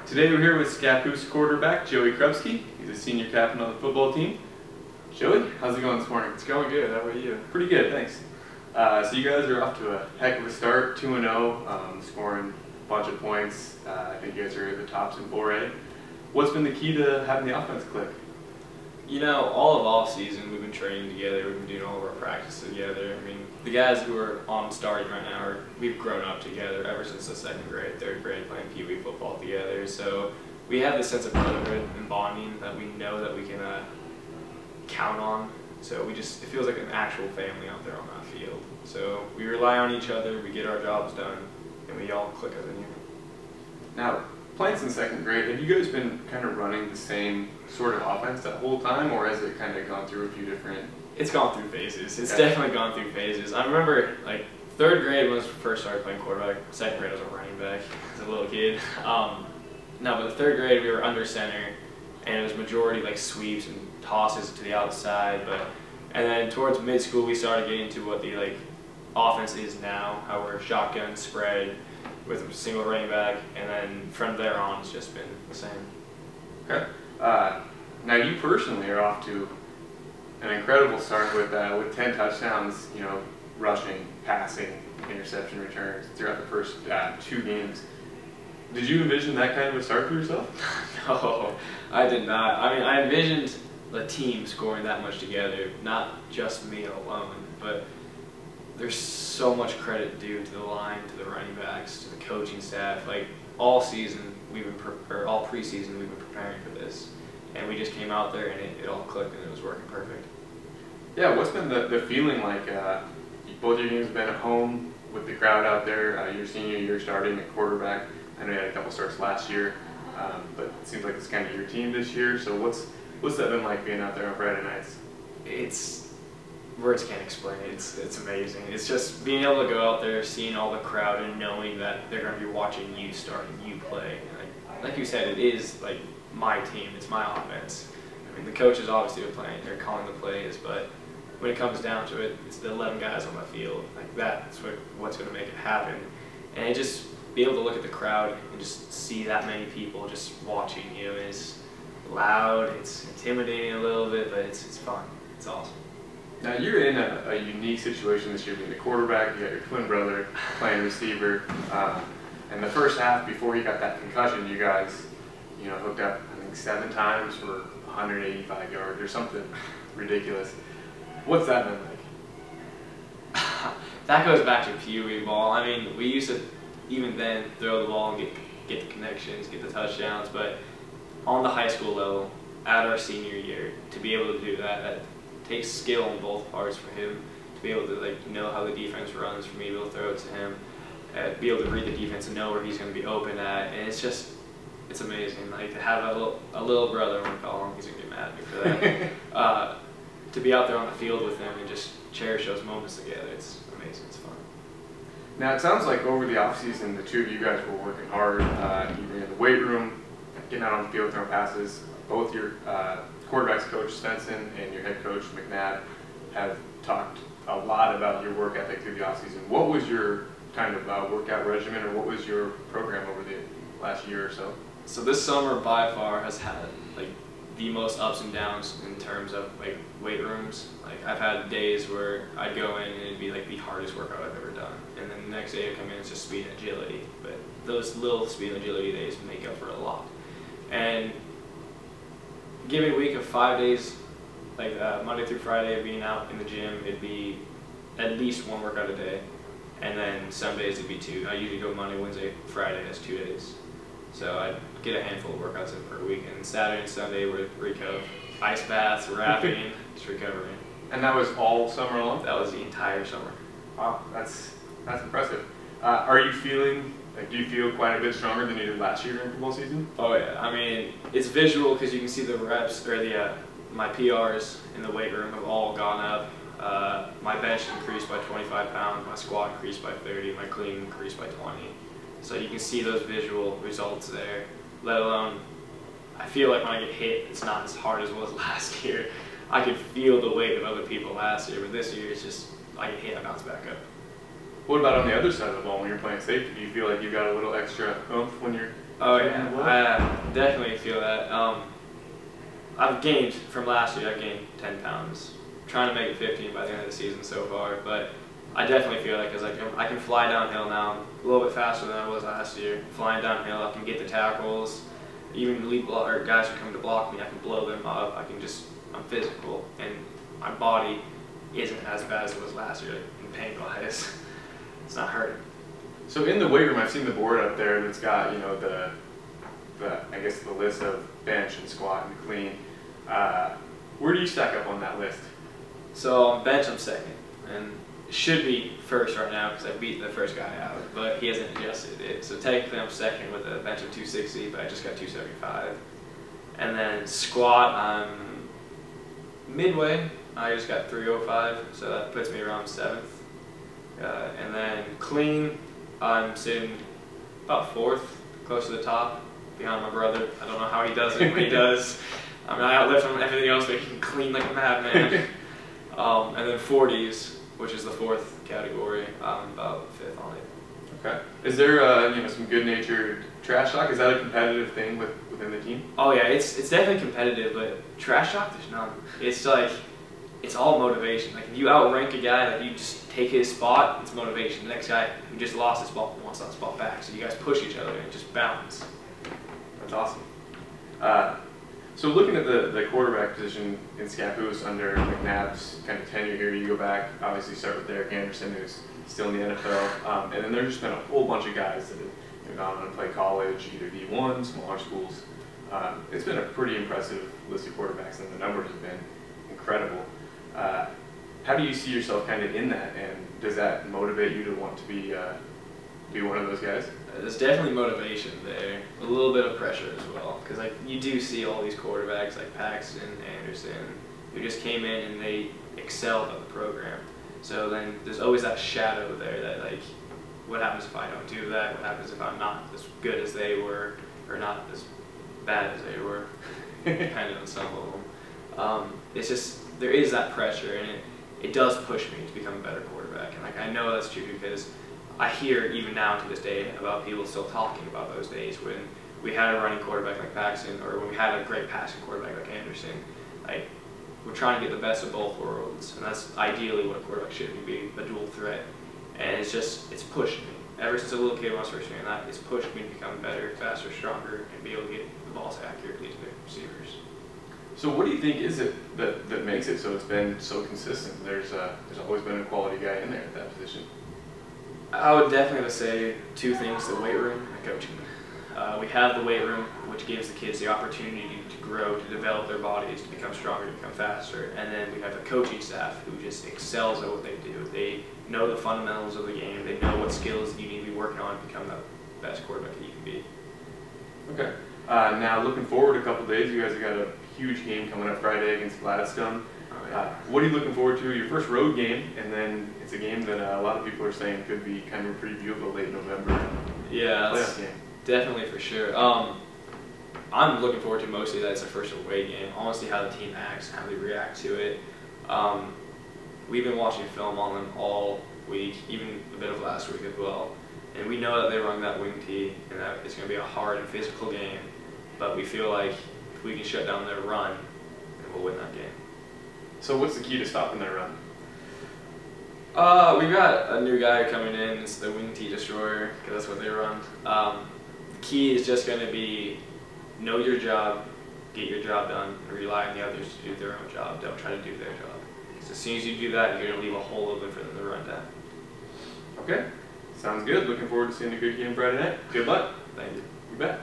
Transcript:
Today we're here with Scappoose quarterback Joey Krupsky. He's a senior captain on the football team. Joey, how's it going this morning? It's going good. How about you? Pretty good, thanks. So you guys are off to a heck of a start, 2-0, scoring a bunch of points. I think you guys are the tops in 4A. What's been the key to having the offense click? You know, all of off-season we've been training together. We've been doing all of our practices together. I mean, the guys who are on starting right now, we've grown up together ever since the second grade, third grade, playing Pee Wee football together. So we have this sense of brotherhood and bonding that we know that we can count on. So it feels like an actual family out there on that field. So we rely on each other, we get our jobs done, and we all click as a unit. Now, playing since second grade, have you guys been kind of running the same sort of offense that whole time, or has it kind of gone through a few different? It's gone through phases. It's definitely gone through phases. I remember, like, third grade when I first started playing quarterback. Second grade I was a running back as a little kid. No, but the third grade we were under center, and it was majority like sweeps and tosses to the outside. And then towards mid school we started getting to what the offense is now, how we're shotgun spread with a single running back, and then from there on it's just been the same. Okay. Now you personally are off to an incredible start with 10 touchdowns, you know, rushing, passing, interception returns throughout the first 2 games. Did you envision that kind of a start for yourself? No, I did not. I mean, I envisioned the team scoring that much together, not just me alone, but there's so much credit due to the line, to the running backs, to the coaching staff. Like, all season, all preseason, we've been preparing for this. And we just came out there and it all clicked and it was working perfect. Yeah, what's been the feeling like? Both your games have been at home with the crowd out there. Your senior year starting at quarterback. I know you had a couple starts last year, but it seems like it's kind of your team this year. So what's that been like being out there on Friday nights? Words can't explain it. It's amazing. It's just being able to go out there, seeing all the crowd, and knowing that they're going to be watching you start and you play. Like you said, it is like my team. It's my offense. I mean, the coaches obviously are playing. They're calling the plays, but when it comes down to it, it's the 11 guys on the field. Like, that's what's going to make it happen. And just be able to look at the crowd and just see that many people just watching you is loud. It's intimidating a little bit, but it's fun. It's awesome. Now, you're in a unique situation this year being the quarterback. You got your twin brother playing receiver. And the first half, before he got that concussion, you guys, you know, hooked up, I think, 7 times for 185 yards or something ridiculous. What's that been like? That goes back to Pee Wee ball. I mean, we used to, even then, throw the ball and get the connections, get the touchdowns, but on the high school level, at our senior year, to be able to do that takes skill on both parts for him, to be able to know how the defense runs, for me to be able to throw it to him, be able to read the defense and know where he's going to be open at, and it's amazing. Like, to have a little brother, I'm going to call him, he's going to get mad at me for that, to be out there on the field with him and just cherish those moments together. It's amazing. It's fun. Now, it sounds like over the offseason, the two of you guys were working hard, either in the weight room, getting out on the field, throwing passes. Both your quarterbacks coach, Svensson, and your head coach, McNabb, have talked a lot about your work ethic through the offseason. What was your kind of workout regimen, or what was your program over the last year or so? So this summer, by far, has had the most ups and downs in terms of weight rooms. Like, I've had days where I'd go in and it'd be the hardest workout I've ever done, and then the next day I'd come in and it's just speed and agility. But those little speed and agility days make up for a lot. And given a week of 5 days, Monday through Friday of being out in the gym, it'd be at least 1 workout a day, and then some days it'd be 2. I usually go Monday, Wednesday, Friday as 2 days. So I'd get a handful of workouts in per week, and Saturday and Sunday were reco, ice baths, rapping, just recovering. And that was all summer long? That was the entire summer. Wow, that's impressive. Are you feeling, do you feel quite a bit stronger than you did last year during football season? Oh yeah, I mean, it's visual because you can see the reps, or my PRs in the weight room have all gone up. My bench increased by 25 pounds, my squat increased by 30, my clean increased by 20. So you can see those visual results there, let alone, I feel like when I get hit, it's not as hard as it was last year. I could feel the weight of other people last year, but this year it's just, I get hit, I bounce back up. What about on the other side of the ball when you're playing safety? Do you feel like you got a little extra oomph when you're Oh yeah, I definitely feel that. I've gained, from last year, I've gained 10 pounds. I'm trying to make it 15 by the end of the season so far, but I definitely feel like, because I can fly downhill now a little bit faster than I was last year. Flying downhill, I can get the tackles. Even or guys who come to block me, I can blow them up. I'm physical, and my body isn't as bad as it was last year, in pain-wise. It's not hurting. So in the weight room, I've seen the board up there that's got, you know, the I guess the list of bench and squat and clean. Where do you stack up on that list? So on bench, I'm second, and should be first right now because I beat the first guy out, but he hasn't adjusted it. So technically, I'm second with a bench of 260, but I just got 275. And then squat, I'm midway. I just got 305, so that puts me around 7th. And then clean, I'm sitting about 4th, close to the top, behind my brother. I don't know how he does it, but he does. I mean, I outlift him and everything else, but he can clean like a madman. And then 40s, which is the 4th category, I'm about 5th on it. Okay. Is there you know, some good-natured trash talk? Is that a competitive thing within the team? Oh yeah, it's definitely competitive, but trash talk, there's none. It's like, it's all motivation. Like if you outrank a guy, like you just take his spot, it's motivation. The next guy who just lost his spot wants that spot back. So you guys push each other and it just bounces. That's awesome. So looking at the quarterback position in Scappoose under McNabb's kind of tenure here, you go back, obviously start with Derek Anderson, who's still in the NFL, and then there's just been a whole bunch of guys that have gone on to play college, either D1, smaller schools. It's been a pretty impressive list of quarterbacks, and the numbers have been incredible. How do you see yourself kind of in that, and does that motivate you to want to be one of those guys? There's definitely motivation there, a little bit of pressure as well, because like you do see all these quarterbacks like Paxton, Anderson, who just came in and they excelled at the program. So then there's always that shadow there that like, what happens if I don't do that? What happens if I'm not as good as they were, or not as bad as they were, depending on some of them. It's just, there is that pressure, and it does push me to become a better quarterback. And like I know that's true because I hear even now to this day about people still talking about those days when we had a running quarterback like Paxton, or when we had a great passing quarterback like Anderson. Like, we're trying to get the best of both worlds, and that's ideally what a quarterback should be, a dual threat. And it's pushed me. Ever since a little kid when I was first doing that, it's pushed me to become better, faster, stronger, and be able to get the balls accurately to the receivers. So what do you think is it that makes it so it's been so consistent? There's always been a quality guy in there at that position. I would definitely say two things: the weight room and the coaching. We have the weight room, which gives the kids the opportunity to grow, to develop their bodies, to become stronger, to become faster. And then we have the coaching staff who just excels at what they do. They know the fundamentals of the game. They know what skills you need to be working on to become the best quarterback that you can be. Okay. Now looking forward a couple days, you guys have got a huge game coming up Friday against Gladstone. Oh, yeah. What are you looking forward to? Your first road game, and then it's a game that a lot of people are saying could be kind of a preview of a late November playoff game. Definitely, for sure. I'm looking forward to mostly that it's a first away game. I want to see how the team acts, how they react to it. We've been watching film on them all week, even a bit of last week as well. And we know that they run that wing tee and that it's going to be a hard and physical game. But we feel like if we can shut down their run, then we'll win that game. So what's the key to stopping their run? We've got a new guy coming in. It's the wing tee destroyer, because that's what they run. The key is just going to be know your job, get your job done, and rely on the others to do their own job. Don't try to do their job. Because as soon as you do that, you're going to leave a hole open for them to run down. Okay, sounds good. Looking forward to seeing a good game Friday night. Good luck. Thank you. You bet.